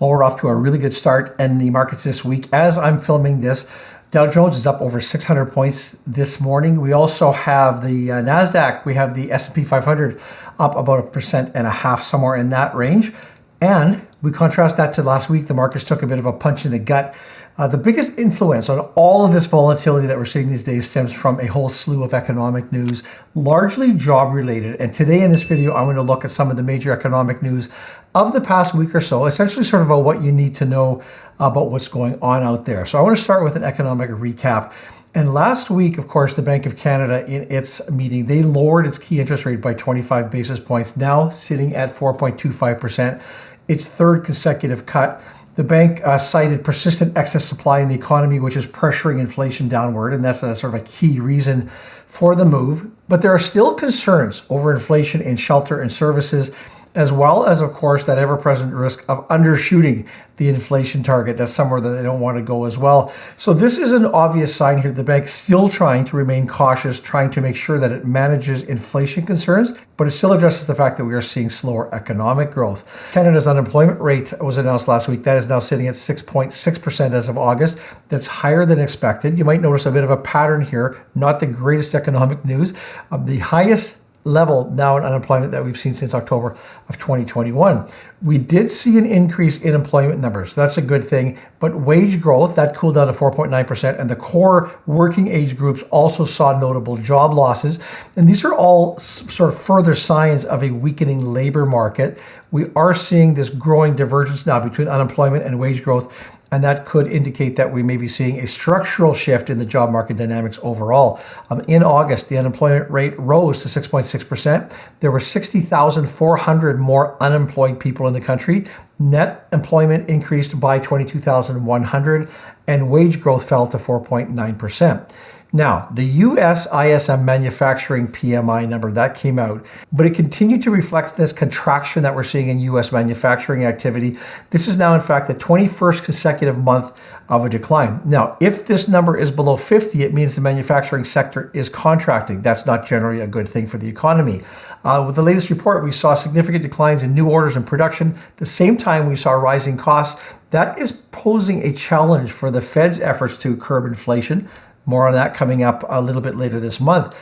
Well, we're off to a really good start in the markets this week. As I'm filming this, Dow Jones is up over 600 points this morning. We also have the NASDAQ, we have the S&P 500 up about 1.5%, somewhere in that range. And we contrast that to last week, the markets took a bit of a punch in the gut. The biggest influence on all of this volatility that we're seeing these days stems from a whole slew of economic news, largely job related. And today in this video, I'm going to look at some of the major economic news of the past week or so, essentially sort of about what you need to know about what's going on out there. So I want to start with an economic recap. And last week, of course, the Bank of Canada in its meeting, they lowered its key interest rate by 25 basis points, now sitting at 4.25%, its third consecutive cut. The bank cited persistent excess supply in the economy, which is pressuring inflation downward, and that's a sort of a key reason for the move. But there are still concerns over inflation in shelter and services, as well as, of course, that ever-present risk of undershooting the inflation target. That's somewhere that they don't want to go as well. So this is an obvious sign here. The bank's still trying to remain cautious, trying to make sure that it manages inflation concerns, but it still addresses the fact that we are seeing slower economic growth. Canada's unemployment rate was announced last week. That is now sitting at 6.6% as of August. That's higher than expected. You might notice a bit of a pattern here, not the greatest economic news. The highest level now in unemployment that we've seen since October of 2021. We did see an increase in employment numbers. That's a good thing. But wage growth, that cooled down to 4.9%. And the core working age groups also saw notable job losses. And these are all sort of further signs of a weakening labor market. We are seeing this growing divergence now between unemployment and wage growth. And that could indicate that we may be seeing a structural shift in the job market dynamics overall. In August, the unemployment rate rose to 6.6%. There were 60,400 more unemployed people in the country. Net employment increased by 22,100, and wage growth fell to 4.9%. Now, the U.S. ISM Manufacturing PMI number, that came out, but it continued to reflect this contraction that we're seeing in U.S. manufacturing activity. This is now, in fact, the 21st consecutive month of a decline. Now, if this number is below 50, it means the manufacturing sector is contracting. That's not generally a good thing for the economy. With the latest report, we saw significant declines in new orders and production. At the same time, we saw rising costs. That is posing a challenge for the Fed's efforts to curb inflation. More on that coming up a little bit later this month.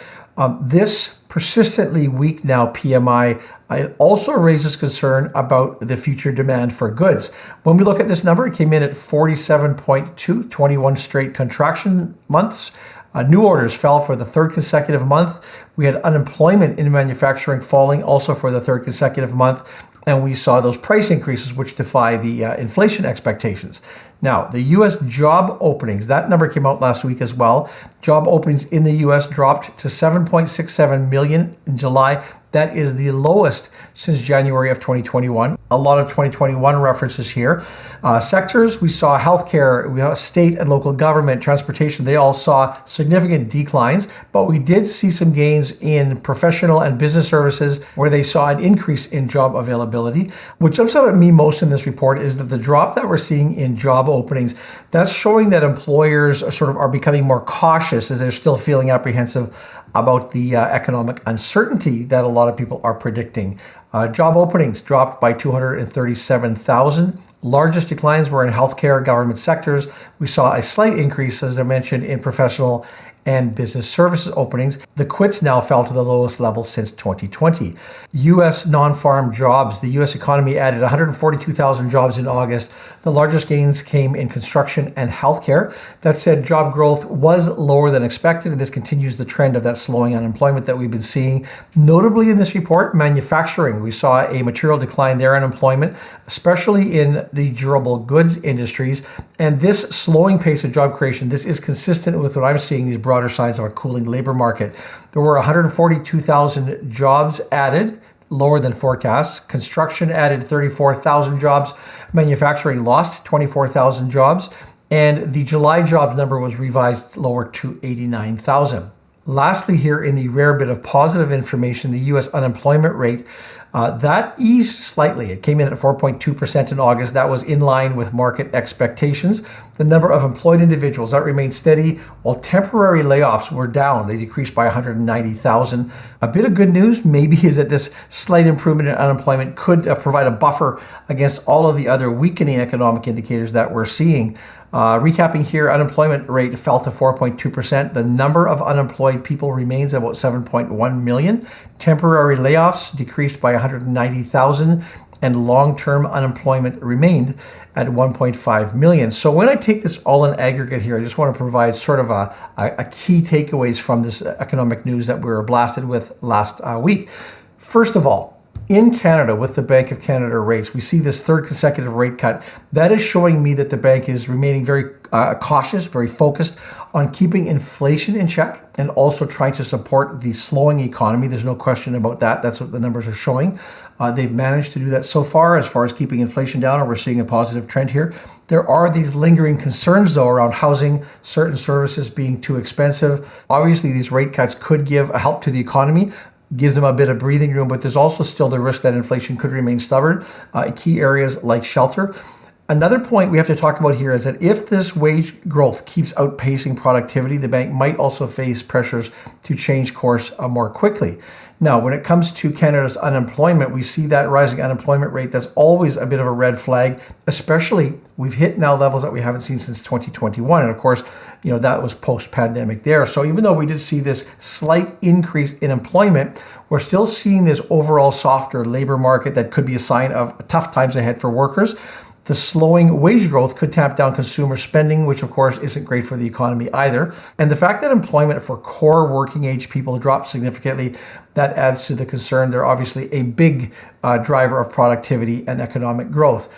This persistently weak now PMI, it also raises concern about the future demand for goods. When we look at this number, it came in at 47.2, 21 straight contraction months. New orders fell for the third consecutive month. We had unemployment in manufacturing falling also for the third consecutive month. And we saw those price increases, which defy the inflation expectations. Now, the U.S. job openings, that number came out last week as well. Job openings in the U.S. dropped to 7.67 million in July. That is the lowest since January of 2021. A lot of 2021 references here. Sectors, we saw healthcare, we saw state and local government, transportation, they all saw significant declines, but we did see some gains in professional and business services where they saw an increase in job availability. What jumps out at me most in this report is that the drop that we're seeing in job openings, that's showing that employers sort of are becoming more cautious as they're still feeling apprehensive about the economic uncertainty that a lot of people are predicting. Job openings dropped by 237,000. Largest declines were in healthcare, government sectors. We saw a slight increase, as I mentioned, in professional and business services openings. The quits now fell to the lowest level since 2020. U.S. non-farm jobs. The U.S. economy added 142,000 jobs in August. The largest gains came in construction and healthcare. That said, job growth was lower than expected, and this continues the trend of that slowing unemployment that we've been seeing. Notably in this report, manufacturing. We saw a material decline there in employment, especially in the durable goods industries. And this slowing pace of job creation, this is consistent with what I'm seeing, these broader signs of a cooling labor market. There were 142,000 jobs added, lower than forecasts. Construction added 34,000 jobs. Manufacturing lost 24,000 jobs. And the July jobs number was revised lower to 89,000. Lastly, here in the rare bit of positive information, the U.S. unemployment rate, That eased slightly. It came in at 4.2% in August. That was in line with market expectations. The number of employed individuals, that remained steady, while temporary layoffs were down. They decreased by 190,000. A bit of good news maybe is that this slight improvement in unemployment could provide a buffer against all of the other weakening economic indicators that we're seeing. Recapping here, unemployment rate fell to 4.2%. The number of unemployed people remains about 7.1 million. Temporary layoffs decreased by 190,000, and long-term unemployment remained at 1.5 million. So when I take this all in aggregate here, I just want to provide sort of a key takeaways from this economic news that we were blasted with last week. First of all, in Canada, with the Bank of Canada rates, we see this third consecutive rate cut. That is showing me that the bank is remaining very cautious, very focused on keeping inflation in check and also trying to support the slowing economy. There's no question about that. That's what the numbers are showing. They've managed to do that so far as keeping inflation down, and we're seeing a positive trend here. There are these lingering concerns, though, around housing, certain services being too expensive. Obviously, these rate cuts could give a help to the economy, gives them a bit of breathing room, but there's also still the risk that inflation could remain stubborn in key areas like shelter. Another point we have to talk about here is that if this wage growth keeps outpacing productivity, the bank might also face pressures to change course more quickly. Now, when it comes to Canada's unemployment, we see that rising unemployment rate. That's always a bit of a red flag, especially we've hit now levels that we haven't seen since 2021. And of course, that was post-pandemic there. So even though we did see this slight increase in employment, we're still seeing this overall softer labor market that could be a sign of tough times ahead for workers. The slowing wage growth could tap down consumer spending, which of course isn't great for the economy either. And the fact that employment for core working age people dropped significantly, that adds to the concern. They're obviously a big driver of productivity and economic growth.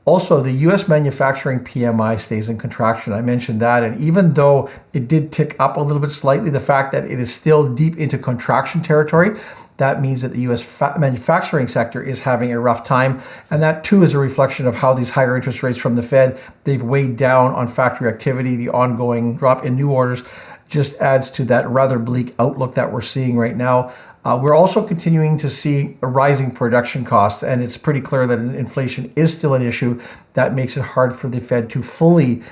Also, the U.S. Manufacturing PMI stays in contraction. I mentioned that. And even though it did tick up a little bit slightly, the fact that it is still deep into contraction territory, that means that the U.S. manufacturing sector is having a rough time. And that too is a reflection of how these higher interest rates from the Fed, they've weighed down on factory activity. The ongoing drop in new orders just adds to that rather bleak outlook that we're seeing right now. We're also continuing to see rising production costs, and it's pretty clear that inflation is still an issue. That makes it hard for the Fed to fully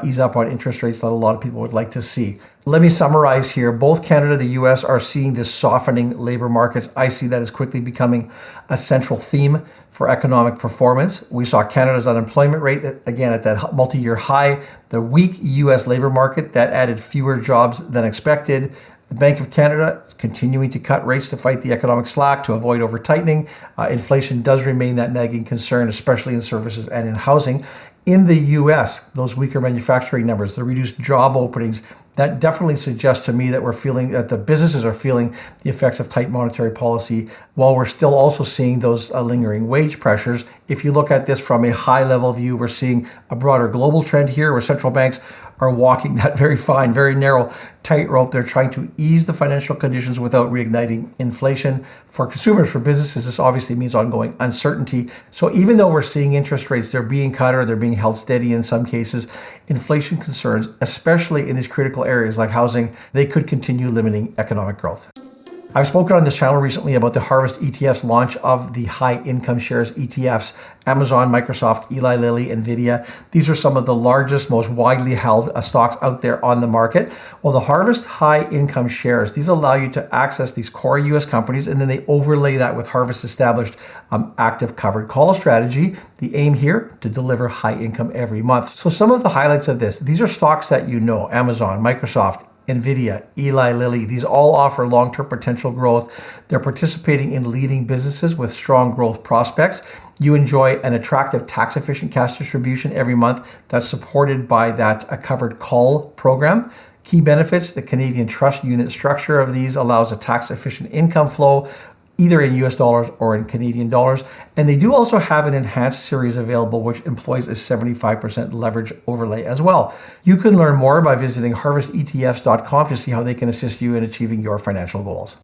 ease up on interest rates that a lot of people would like to see. Let me summarize here. Both Canada and the U.S. are seeing this softening labor markets. I see that as quickly becoming a central theme for economic performance. We saw Canada's unemployment rate, again, at that multi-year high. The weak U.S. labor market, that added fewer jobs than expected. The Bank of Canada is continuing to cut rates to fight the economic slack, to avoid over-tightening. Inflation does remain that nagging concern, especially in services and in housing. In the U.S., those weaker manufacturing numbers, the reduced job openings, that definitely suggests to me that we're feeling that the businesses are feeling the effects of tight monetary policy, while we're still also seeing those lingering wage pressures. If you look at this from a high-level view, we're seeing a broader global trend here where central banks are walking that very fine, very narrow tightrope. They're trying to ease the financial conditions without reigniting inflation. For consumers, for businesses, this obviously means ongoing uncertainty. So even though we're seeing interest rates, they're being cut or they're being held steady in some cases, inflation concerns, especially in these critical areas like housing, they could continue limiting economic growth. I've spoken on this channel recently about the Harvest ETFs launch of the high income shares ETFs, Amazon, Microsoft, Eli Lilly, Nvidia. These are some of the largest, most widely held stocks out there on the market. Well, the Harvest high income shares, these allow you to access these core US companies, and then they overlay that with Harvest's established active covered call strategy. The aim here, to deliver high income every month. So some of the highlights of this, these are stocks that you know, Amazon, Microsoft, Nvidia, Eli Lilly, these all offer long-term potential growth. They're participating in leading businesses with strong growth prospects. You enjoy an attractive tax-efficient cash distribution every month that's supported by that covered call program. Key benefits, the Canadian trust unit structure of these allows a tax-efficient income flow, either in US dollars or in Canadian dollars. And they do also have an enhanced series available, which employs a 75% leverage overlay as well. You can learn more by visiting harvestetfs.com to see how they can assist you in achieving your financial goals.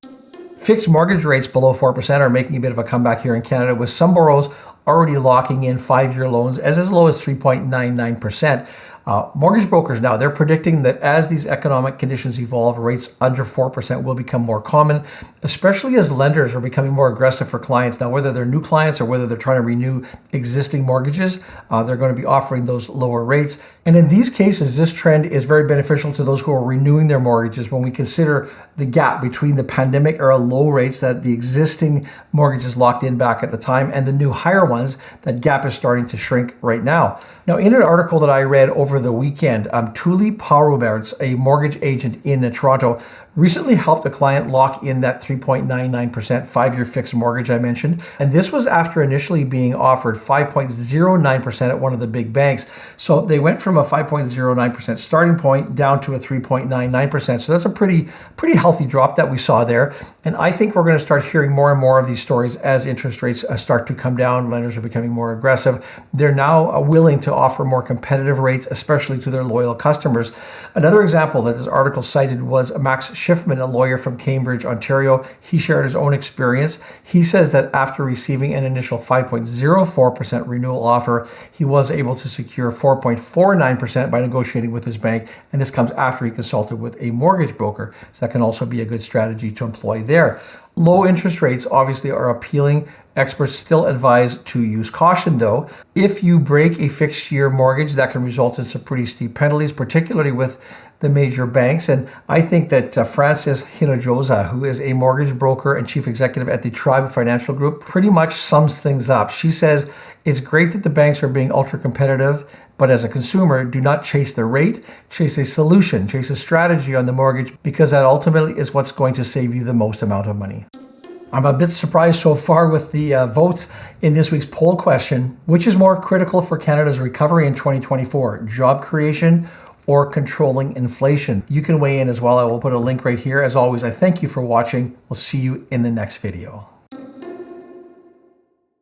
Fixed mortgage rates below 4% are making a bit of a comeback here in Canada, with some borrowers already locking in 5-year loans as low as 3.99%. Mortgage brokers now, they're predicting that as these economic conditions evolve, rates under 4% will become more common, especially as lenders are becoming more aggressive for clients. Now, whether they're new clients or whether they're trying to renew existing mortgages, they're going to be offering those lower rates. And in these cases, this trend is very beneficial to those who are renewing their mortgages when we consider the gap between the pandemic era low rates that the existing mortgages locked in back at the time and the new higher ones. That gap is starting to shrink right now. Now, in an article that I read over the weekend, Tuli Pauruberts, a mortgage agent in Toronto, recently helped a client lock in that 3.99% 5-year fixed mortgage I mentioned. And this was after initially being offered 5.09% at one of the big banks. So they went from a 5.09% starting point down to a 3.99%. So that's a pretty healthy drop that we saw there. And I think we're going to start hearing more and more of these stories as interest rates start to come down. Lenders are becoming more aggressive. They're now willing to offer more competitive rates, especially to their loyal customers. Another example that this article cited was Max Schiffman, a lawyer from Cambridge, Ontario. He shared his own experience. He says that after receiving an initial 5.04% renewal offer, he was able to secure 4.49% by negotiating with his bank. And this comes after he consulted with a mortgage broker. So that can also be a good strategy to employ there. Low interest rates obviously are appealing. Experts still advise to use caution, though. If you break a fixed year mortgage, that can result in some pretty steep penalties, particularly with the major banks. And I think that Frances Hinojosa, who is a mortgage broker and chief executive at the Tribe Financial Group, pretty much sums things up. She says, it's great that the banks are being ultra competitive, but as a consumer, do not chase the rate, chase a solution, chase a strategy on the mortgage, because that ultimately is what's going to save you the most amount of money. I'm a bit surprised so far with the votes in this week's poll question. Which is more critical for Canada's recovery in 2024, job creation or controlling inflation? You can weigh in as well. I will put a link right here. As always, I thank you for watching. We'll see you in the next video.